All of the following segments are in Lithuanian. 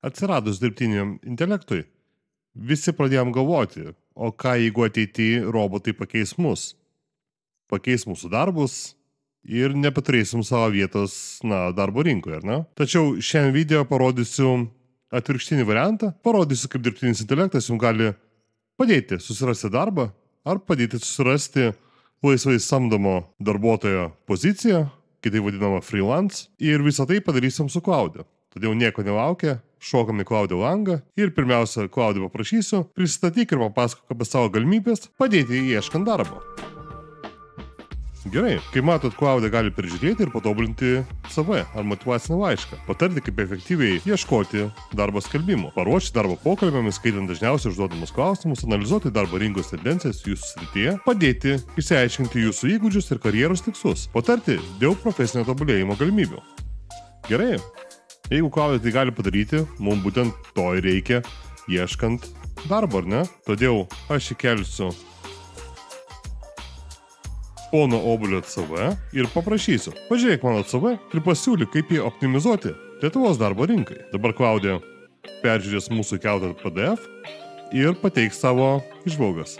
Atsiradus dirbtiniam intelektui, visi pradėjom galvoti, o ką jeigu ateityje robotai pakeis mus, pakeis mūsų darbus ir nepaturėsim savo vietos, darbo rinkoje, ar ne? Tačiau šiandien video parodysiu atvirkštinį variantą, parodysiu, kaip dirbtinis intelektas jums gali padėti susirasti darbą ar padėti susirasti laisvai samdomo darbuotojo poziciją, kitaip vadinama freelance, ir visą tai padarysim su Cloudė. Todėl nieko nelaukia, šokam į Cloudė langą ir pirmiausia, Cloudė paprašysiu, pristatyk ir papasakok apie savo galimybės padėti ieškant darbo. Gerai, kaip matot, Cloudė gali peržiūrėti ir patobulinti CV ar motyvacinį laišką, patarti, kaip efektyviai ieškoti darbo skelbimų, paruošti darbo pokalbėmis, skaitant dažniausiai užduodamus klausimus, analizuoti darbo rinkos tendencijas jūsų srityje, padėti išsiaiškinti jūsų įgūdžius ir karjeros tikslus, patarti dėl profesinio tobulėjimo galimybių. Gerai, jeigu Cloudė tai gali padaryti, mums būtent to ir reikia ieškant darbo, ar ne? Todėl aš įkelsiu pono Obolio CV ir paprašysiu, pažiūrėk mano CV ir pasiūlyk, kaip jį optimizuoti Lietuvos darbo rinkai. Dabar Cloudė peržiūrės mūsų keltą PDF ir pateiks savo įžvalgas.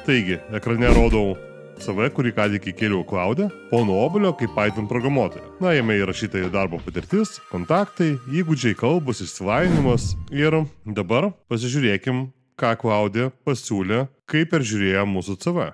Taigi, ekrane rodau CV, kurį ką tik įkėliau Cloudė, pono Obolio kaip Python programuotojo. Jame įrašyta ir darbo patirtis, kontaktai, įgūdžiai, kalbos, išsilavinimas ir dabar pasižiūrėkim, ką Cloudė pasiūlė, kaip peržiūrėjo mūsų CV.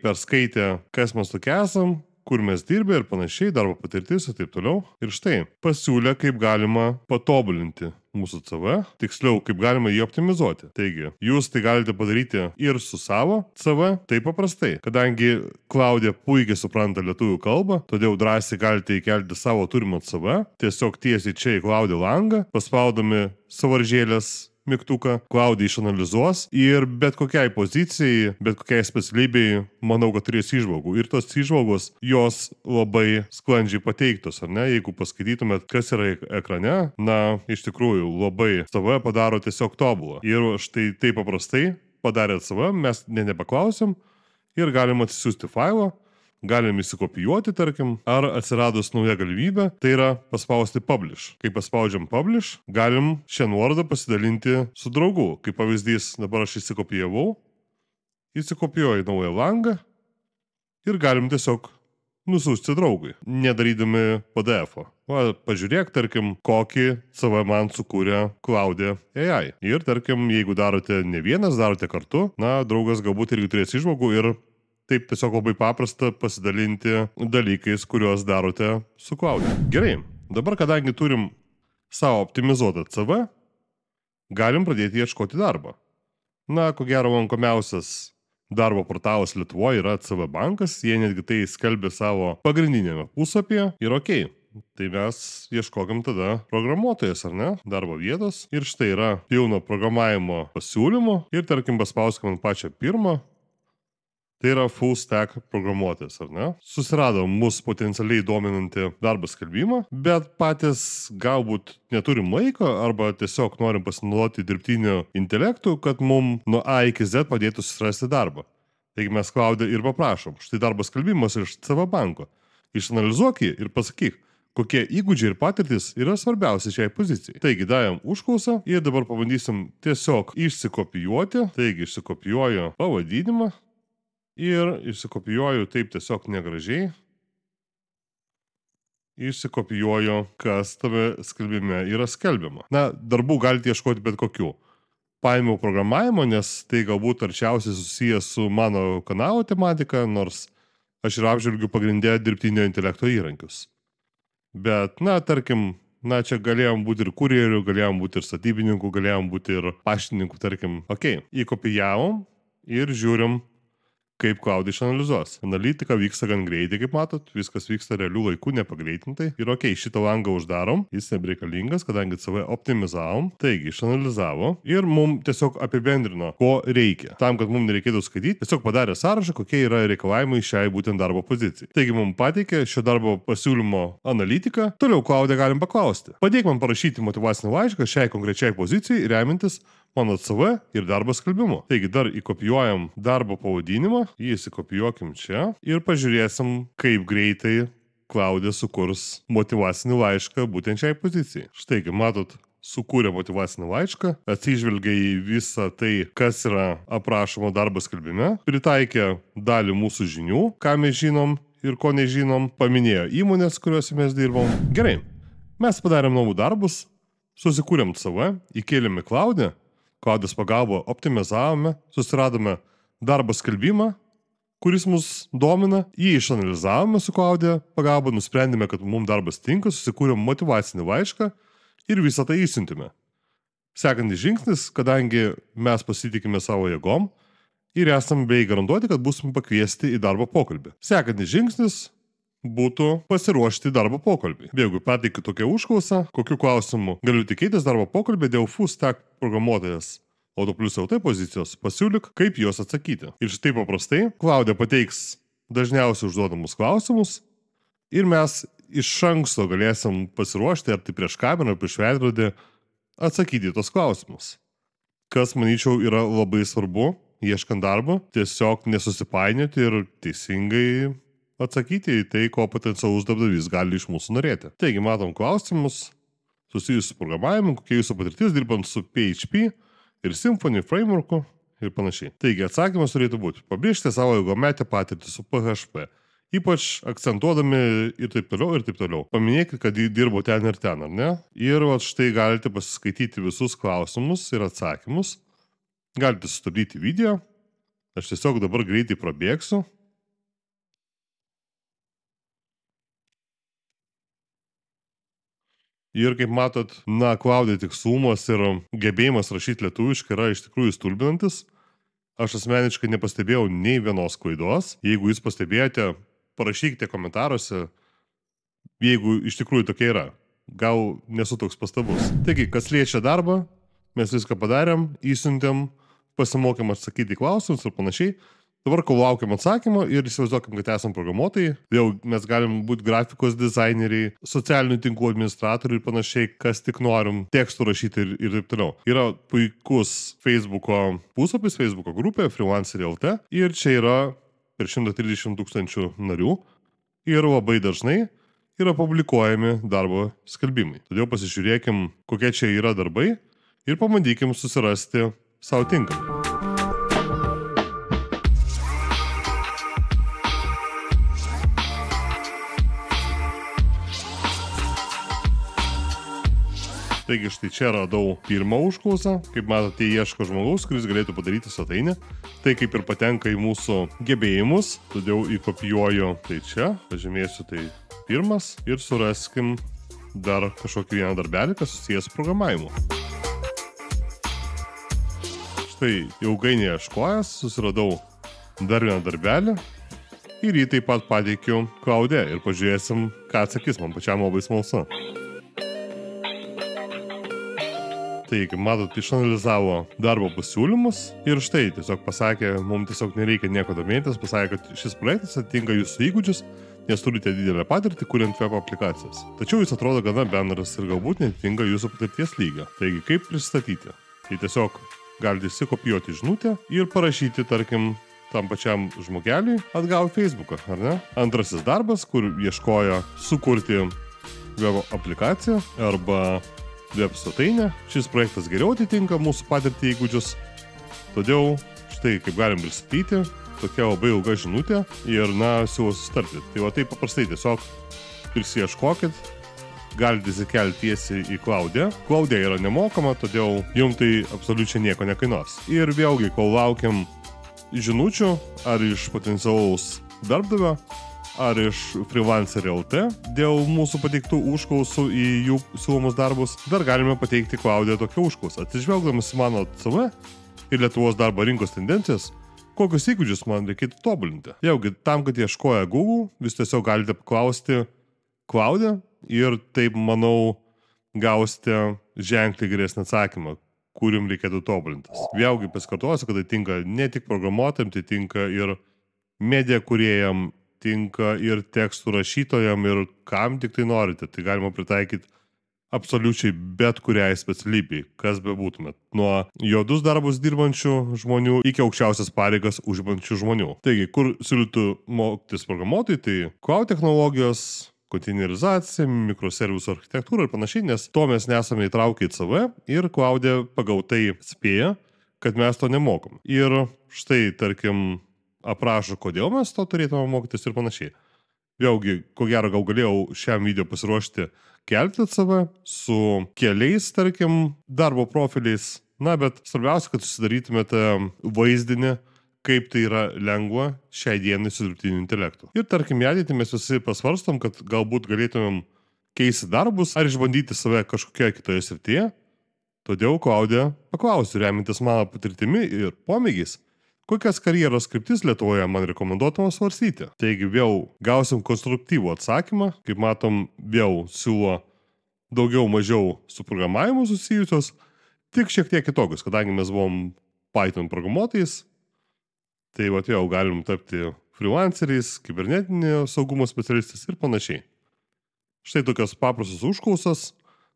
Perskaitė, kas mes tokie esam, kur mes dirbė ir panašiai, darbo patirtis ir taip toliau. Ir štai, pasiūlė, kaip galima patobulinti mūsų CV, tiksliau, kaip galima jį optimizuoti. Taigi, jūs tai galite padaryti ir su savo CV, taip paprastai. Kadangi Cloudė puikiai supranta lietuvių kalbą, todėl drąsiai galite įkelti savo turimą CV, tiesiog tiesiai čia į Cloudė langą, paspaudami sąvaržėlės mygtuką, Cloudė išanalizuos ir bet kokiai pozicijai, bet kokiai specialybei, manau, kad turės įžvalgų. Ir tos įžvalgos, jos labai sklandžiai pateiktos, ar ne? Jeigu paskaitytumėt, kas yra ekrane, iš tikrųjų, labai CV padaro tiesiog tobulą. Ir štai taip paprastai padarėt CV, mes nepaklausim ir galim atsisiųsti failą, galim įsikopijuoti, tarkim, ar atsiradus nauja galimybė, tai yra paspausti publish. Kai paspaudžiam publish, galim šią nuorodą pasidalinti su draugu. Kaip pavyzdys, dabar aš įsikopijuoju naują langą ir galim tiesiog nusiųsti draugui, nedarydami PDF-o. Pažiūrėk, tarkim, kokį CV man sukūrė Cloudė AI. Ir, tarkim, jeigu darote ne vienas, darote kartu, draugas galbūt irgi turės įžvalgų ir taip tiesiog labai paprasta pasidalinti dalykais, kuriuos darote su Cloudė. Gerai, dabar kadangi turim savo optimizuotą CV, galim pradėti ieškoti darbą. Ko gero lankomiausias darbo portalas Lietuvoje yra CV bankas, jie netgi tai skelbia savo pagrindinėme puslapyje ir tai mes ieškokim tada programuotojas, ar ne, darbo vietos. Ir štai yra pilno programavimo pasiūlymų ir tarkim paspauskime pačią pirmą. Tai yra full stack programuotojas, ar ne? Susirado mus potencialiai dominantį darbo skelbimą, bet patys galbūt neturim laiko arba tiesiog norim pasinaudoti dirbtiniu intelektu, kad mum nuo A iki Z padėtų susirasti darbą. Taigi mes Cloudė ir paprašom, štai darbo skelbimas iš CV banko. Išanalizuok jį ir pasakyk, kokie įgūdžiai ir patirtis yra svarbiausi šiai pozicijai. Taigi davėm užklausą ir dabar pabandysim tiesiog išsikopijuoti. Taigi išsikopijuoju pavadinimą. Ir išsikopijuoju taip tiesiog negražiai. Išsikopijuoju, kas tame skelbime yra skelbiama. Darbų galite ieškoti bet kokių. Paėmiau programavimo, nes tai galbūt arčiausiai susijęs su mano kanalo tematika, nors aš ir apžvelgiu pagrindę dirbtinio intelekto įrankius. Bet, tarkim, čia galėjom būti ir kurjerių, galėjom būti ir statybininkų, galėjom būti ir paštininkų, tarkim. Įkopijavom ir žiūrim, kaip Cloudė išanalizuos. Analitika vyksta gan greitai, kaip matot, viskas vyksta realių laikų, nepagreitintai. Ir šitą langą uždarom, jis nebereikalingas, kadangi CV optimizavom, taigi išanalizavo ir mums tiesiog apibendrino, ko reikia. Tam, kad mums nereikėtų skaityti, tiesiog padarė sąrašą, kokie yra reikalavimai šiai būtent darbo pozicijai. Taigi mums pateikė šio darbo pasiūlymo analitiką, toliau Cloudė galim paklausti. Padėk man parašyti motyvacinį laišką šiai konkrečiai pozicijai, remintis mano CV ir darbo skelbimu. Taigi dar įkopijuojam darbo pavadinimą, jį įsikopijuokim čia ir pažiūrėsim, kaip greitai Klaudė sukurs motyvacinį laišką būtent šiai pozicijai. Štai, kaip matot, sukūrė motyvacinį laišką, atsižvelgia į visą tai, kas yra aprašoma darbo skelbime, pritaikė dalį mūsų žinių, ką mes žinom ir ko nežinom, paminėjo įmonės, kuriuose mes dirbom. Gerai, mes padarėm namų darbus, susikūrėm CV, įkėlėme Klaudę, Klaudės pagalba optimizavome, susiradome darbo skelbimą, kuris mus domina, jį išanalizavome su Klaudė pagalba, nusprendėme, kad mums darbas tinka, susikūrėm motyvacinį laišką ir visą tai įsiuntėme. Sekantis žingsnis, kadangi mes pasitikime savo jėgom ir esame bei garantuoti, kad būsime pakviesti į darbo pokalbį. Sekantis žingsnis būtų pasiruošti darbo pokalbį. Jeigu pateikiu tokią užklausą, kokiu klausimu galiu tikėtis darbo pokalbį dėl full stack programuotojas AutoPlus.lt pozicijos, pasiūlyk, kaip juos atsakyti. Ir štai paprastai Klaudė pateiks dažniausiai užduodamus klausimus ir mes iš anksto galėsim pasiruošti, ar tai prieš kamerą, ar prieš veidrodį, atsakyti tos klausimus. Kas, manyčiau, yra labai svarbu, ieškant darbo, tiesiog nesusipainioti ir teisingai atsakyti į tai, ko potencialus darbdavys gali iš mūsų norėti. Taigi, matom klausimus susijusius su programavimu, kokia jūsų patirtis dirbant su PHP ir Symfony frameworku ir panašiai. Taigi, atsakymas turėtų būti: pabrėžti savo ilgametę patirtį su PHP, ypač akcentuodami ir taip toliau. Paminėkit, kad dirbo ten ir ten, ar ne? Ir štai galite pasiskaityti visus klausimus ir atsakymus. Galite sustabdyti video. Aš tiesiog dabar greitai prabėgsiu. Ir kaip matot, Klaudė tikslumas ir gebėjimas rašyti lietuviškai yra iš tikrųjų stulbinantis. Aš asmeniškai nepastebėjau nei vienos klaidos. Jeigu jūs pastebėjote, parašykite komentaruose, jeigu iš tikrųjų tokia yra. Gal nesu toks pastabus. Taigi, kas liečia darbą, mes viską padarėm, įsiuntėm, pasimokėm atsakyti klausimus ir panašiai. Dabar kol laukiam atsakymo ir įsivaizduokim, kad esam programuotojai, jau mes galim būti grafikos dizaineriai, socialinių tinklų administratoriai ir panašiai, kas tik norim, tekstų rašyti ir taip toliau. Yra puikus Facebooko puslapis, Facebooko grupė, Freelancer.lt ir čia yra per 130 000 narių ir labai dažnai yra publikuojami darbo skelbimai. Todėl pasižiūrėkim, kokie čia yra darbai ir pabandykim susirasti savo tinkamai. Taigi štai čia radau pirmą užklausą. Kaip matote, ieško žmogaus, kuris galėtų padaryti svetainę. Tai kaip ir patenka į mūsų gebėjimus, todėl įkopijuoju tai čia, pažymėsiu tai pirmas ir suraskim dar kažkokį vieną darbelį, kas susijęs su programavimu. Štai ilgai neieškojęs, susiradau dar vieną darbelį ir jį taip pat pateikiu Klaudė ir pažiūrėsim, ką atsakys, man pačiam labai smalsu. Tai, kaip matot, išanalizavo darbo pasiūlymus ir štai tiesiog pasakė, mums tiesiog nereikia nieko domėtis, pasakė, kad šis projektas atitinka jūsų įgūdžius, nes turite didelę patirtį, kuriant web aplikacijas. Tačiau jis atrodo gana bendras ir galbūt netitinka jūsų patirties lygio. Taigi, kaip pristatyti? Tai tiesiog galite įsikopijuoti žinutę ir parašyti, tarkim, tam pačiam žmogeliui atgal Facebooką, ar ne? Antrasis darbas, kur ieškojo sukurti web aplikaciją arba web svetainę. Šis projektas geriau atitinka mūsų patirtį įgūdžius. Todėl štai kaip galim pristatyti, tokia labai ilga žinutė ir siūlau susitarti. Tai taip paprastai tiesiog prisiieškokit, galite įsikelti tiesiai į Klaudę. Klaudė yra nemokama, todėl jums tai absoliučiai nieko nekainuos. Ir vėlgi, kol laukiam žinučių ar iš potencialaus darbdavio, ar iš Freelancer.lt dėl mūsų pateiktų užklausų į jų siūlomus darbus, dar galime pateikti Klaudė tokią užklausą. Atsižvelgdamas į mano CV ir Lietuvos darbo rinkos tendencijas, kokius įgūdžius man reikėtų tobulinti. Jaugi, tam, kad ieškoja Google, jūs tiesiog galite paklausti Klaudę ir taip, manau, gausite ženkliai geresnį atsakymą, kur jums reikėtų tobulintis. Vėlgi pasikartosiu, kad tai tinka ne tik programuotojam, tai tinka ir media kūrėjam, tinka ir tekstų rašytojam ir kam tik tai norite. Tai galima pritaikyti absoliučiai bet kuriai specialybei, kas bebūtumėt. Nuo juodus darbus dirbančių žmonių iki aukščiausias pareigas užimančių žmonių. Taigi, kur siūlytų mokytis programuotojai, tai cloud technologijos, konteinerizacija, mikroservisų architektūra ir panašiai, nes to mes nesame įtraukę į CV ir Cloud'e pagautai spėja, kad mes to nemokam. Ir štai, tarkim, aprašo, kodėl mes to turėtume mokytis ir panašiai. Vėlgi, ko gero, gal galėjau šiam video pasiruošti kelti CV su keliais, tarkim, darbo profiliais. Na, bet svarbiausia, kad susidarytumėte vaizdinį, kaip tai yra lengva šiai dienai su dirbtiniu intelektu. Ir tarkim, į ateitį mes visi pasvarstom, kad galbūt galėtumėm keisti darbus ar išbandyti save kažkokioje kitoje srityje. Todėl Cloud'e paklausiu, remintis mano patirtimi ir pomėgiais, kokias karjeros kryptis Lietuvoje man rekomenduotama svarstyti. Taigi vėl gausim konstruktyvų atsakymą, kaip matom, vėl siūlo daugiau mažiau su programavimu susijusios, tik šiek tiek kitokius, kadangi mes buvom Python programuotojais, tai vėl galim tapti freelanceriais, kibernetinio saugumo specialistais ir panašiai. Štai tokios paprastos užklausas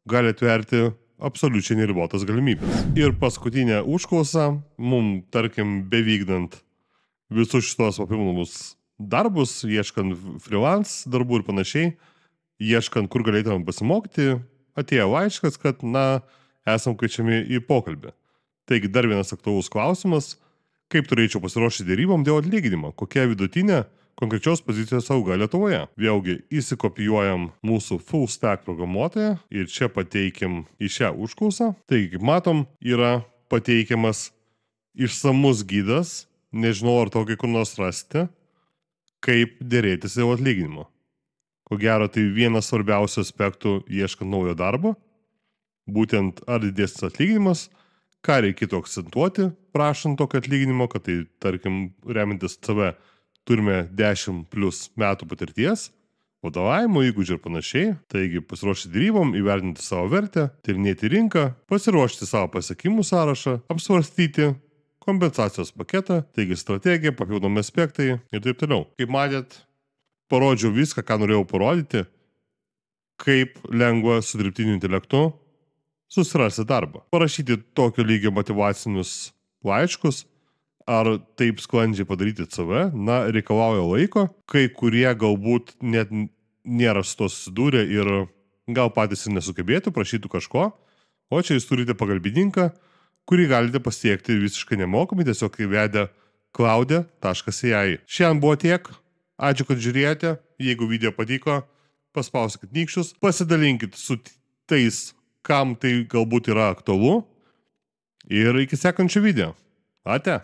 gali atverti absoliučiai neribotas galimybės. Ir paskutinė užklausa, mum, tarkim, bevykdant visus šitos papildomus darbus, ieškant freelance darbų ir panašiai, ieškant, kur galėtume pasimokyti, atėjo laiškas, kad, esam kviečiami į pokalbį. Taigi dar vienas aktualus klausimas, kaip turėčiau pasiruošti dėrybom dėl atlyginimo, kokia vidutinė konkrečios pozicijos auga Lietuvoje. Vėlgi įsikopijuojam mūsų full stack programuotoją ir čia pateikim į šią užklausą. Taigi, kaip matom, yra pateikiamas išsamus gydas, nežinau ar tokį kur nors rasti, kaip dėrėtis dėl atlyginimo. Ko gero, tai vienas svarbiausių aspektų ieškant naujo darbo, būtent ar didesnis atlyginimas, ką reikėtų akcentuoti, prašant tokio atlyginimo, kad tai, tarkim, remintis CV, turime 10+ metų patirties, vadovavimo įgūdžių ir panašiai, taigi pasiruošti dėrybom, įvertinti savo vertę, tyrinėti rinką, pasiruošti savo pasiekimų sąrašą, apsvarstyti kompensacijos paketą, taigi strategija, papildomi aspektai ir taip toliau. Kaip matėt, parodžiau viską, ką norėjau parodyti, kaip lengva su dirbtiniu intelektu susirasti darbą. Parašyti tokio lygio motyvacinius laiškus, ar taip sklandžiai padaryti CV, reikalauja laiko, kai kurie galbūt net nėra su to susidūrę ir gal patys ir nesugebėtų, prašytų kažko, o čia jūs turite pagalbininką, kurį galite pasiekti visiškai nemokamai, tiesiog įvedę cloud'e.ai. Šiandien buvo tiek, ačiū, kad žiūrėjote, jeigu video patiko, paspauskit nykščius, pasidalinkit su tais, kam tai galbūt yra aktualu ir iki sekančio video. Ate.